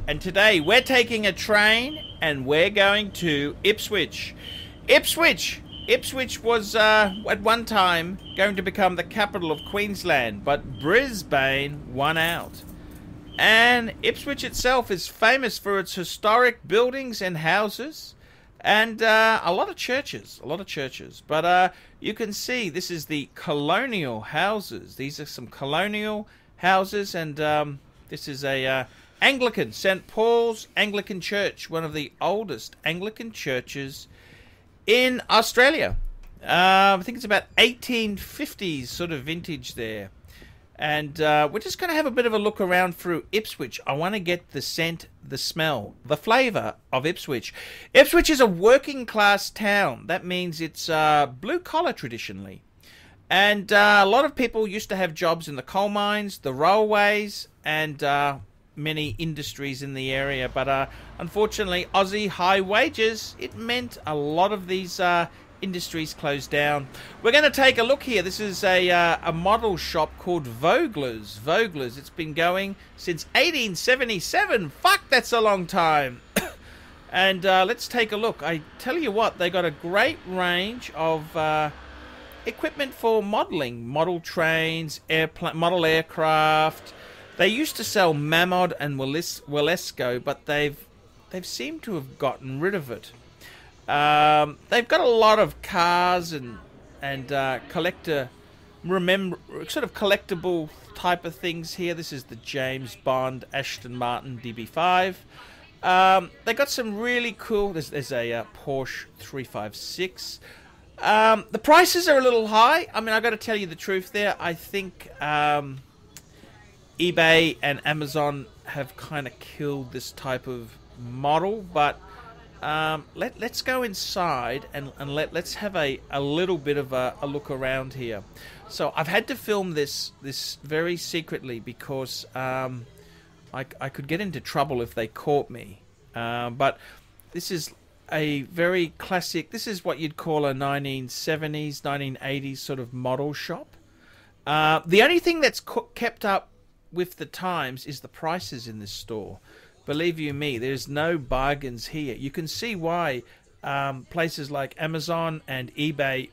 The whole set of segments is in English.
and today we're taking a train and we're going to Ipswich. Ipswich was at one time going to become the capital of Queensland, but Brisbane won out. And Ipswich itself is famous for its historic buildings and houses, and a lot of churches. But you can see this is the colonial houses. These are some colonial houses, and this is a Anglican, St. Paul's Anglican Church, one of the oldest Anglican churches in Australia. I think it's about 1850s sort of vintage there. And we're just going to have a bit of a look around through Ipswich. I want to get the scent, the smell, the flavour of Ipswich. Ipswich is a working class town. That means it's blue collar traditionally. And a lot of people used to have jobs in the coal mines, the railways, and many industries in the area. But unfortunately, Aussie high wages, it meant a lot of these industries closed down. We're going to take a look here. This is a model shop called Vogler's. It's been going since 1877. Fuck, that's a long time. And let's take a look. I tell you what, they got a great range of equipment for modeling. Model trains, model aircraft. They used to sell Mammoth and Wellesco, but they've seemed to have gotten rid of it. They've got a lot of cars and collectible type of things here. This is the James Bond Aston Martin DB5. They got some really cool. There's a Porsche 356. The prices are a little high. I mean, I got to tell you the truth there. I think eBay and Amazon have kind of killed this type of model, but let's go inside and let's have a little bit of a look around here. So I've had to film this very secretly because I could get into trouble if they caught me. But this is a very classic. This is what you'd call a 1970s, 1980s sort of model shop. The only thing that's kept up with the times is the prices in this store. Believe you me, there's no bargains here. You can see why places like Amazon and eBay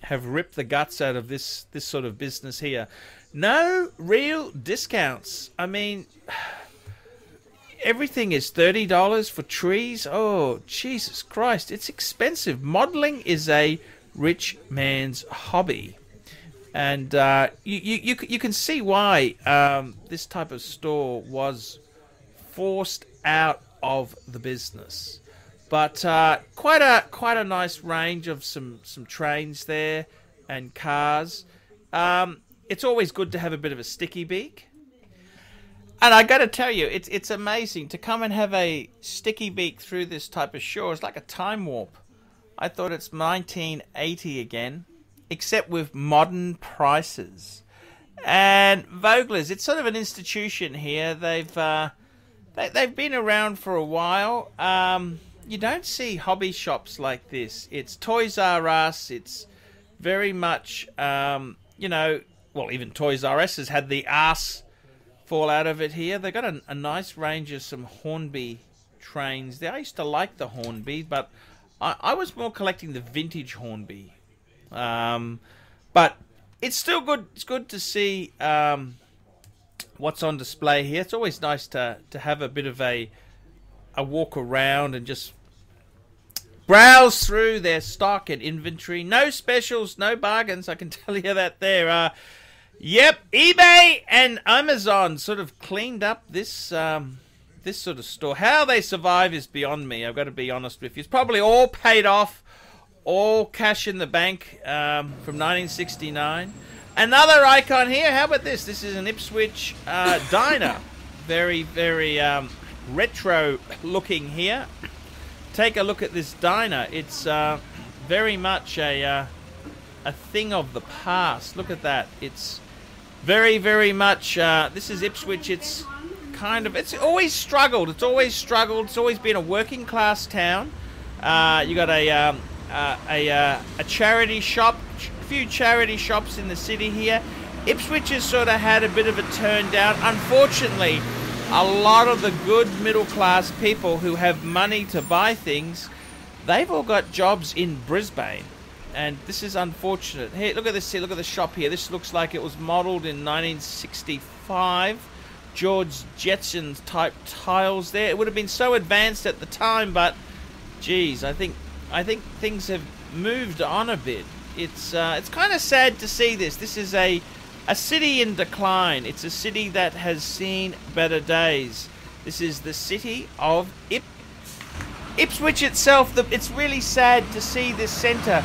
have ripped the guts out of this sort of business here. No real discounts. I mean, everything is $30 for trees. Oh, Jesus Christ, it's expensive. Modeling is a rich man's hobby. And you can see why this type of store was forced out of the business. But quite a nice range of some trains there and cars. It's always good to have a bit of a sticky beak. And I got to tell you, it's amazing to come and have a sticky beak through this type of shore. It's like a time warp. I thought it's 1980 again, except with modern prices. And Vogler's, it's sort of an institution here. They've been around for a while. You don't see hobby shops like this. It's Toys R Us. It's very much, you know, well, even Toys R Us has had the arse fall out of it here. They got a nice range of some Hornby trains there. I used to like the Hornby, but I was more collecting the vintage Hornby. But it's still good. It's good to see what's on display here. It's always nice to have a bit of a walk around and just browse through their stock and inventory. No specials, no bargains, I can tell you that there. Yep, eBay and Amazon sort of cleaned up this this sort of store. How they survive is beyond me, I've got to be honest with you. It's probably all paid off, all cash in the bank from 1969. Another icon here. How about this? This is an Ipswich diner. Very, very retro looking here. Take a look at this diner. It's very much a thing of the past. Look at that. It's very, very much. This is Ipswich. It's kind of. It's always struggled. It's always struggled. It's always been a working class town. You got a charity shop. Few charity shops in the city here. Ipswich has sort of had a bit of a turn down. Unfortunately, a lot of the good middle class people who have money to buy things, they've all got jobs in Brisbane. And this is unfortunate. Here, look at this here, look at the shop here. This looks like it was modelled in 1965. George Jetson's type tiles there. It would have been so advanced at the time, but geez, I think things have moved on a bit. It's kind of sad to see this. This is a city in decline. It's a city that has seen better days. This is the city of Ipswich itself. It's really sad to see this centre.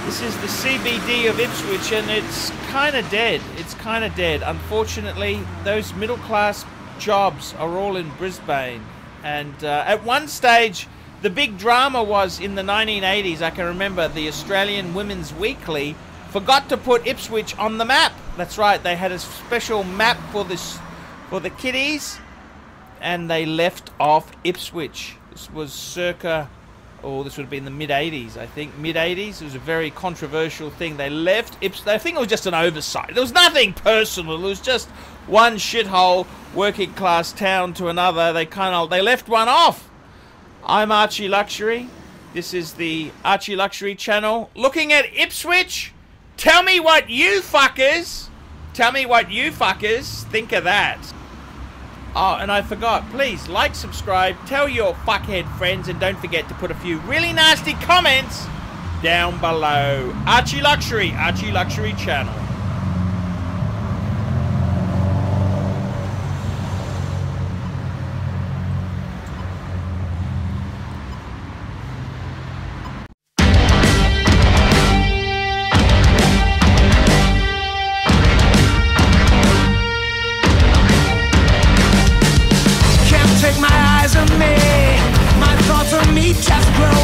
This is the CBD of Ipswich, and it's kind of dead. It's kind of dead. Unfortunately, those middle class jobs are all in Brisbane. And at one stage, the big drama was in the 1980s. I can remember the Australian Women's Weekly forgot to put Ipswich on the map. That's right, they had a special map for the kiddies, and they left off Ipswich. This was circa, this would have been the mid-80s, I think. Mid-80s. It was a very controversial thing. They left Ipswich. I think it was just an oversight. There was nothing personal. It was just one shithole working class town to another. They left one off. I'm ArchieLuxury. This is the ArchieLuxury channel. Looking at Ipswich. Tell me what you fuckers think of that. Oh, and I forgot. Please like, subscribe, tell your fuckhead friends, and don't forget to put a few really nasty comments down below. ArchieLuxury, ArchieLuxury channel. Take my eyes on me, my thoughts on me just grow.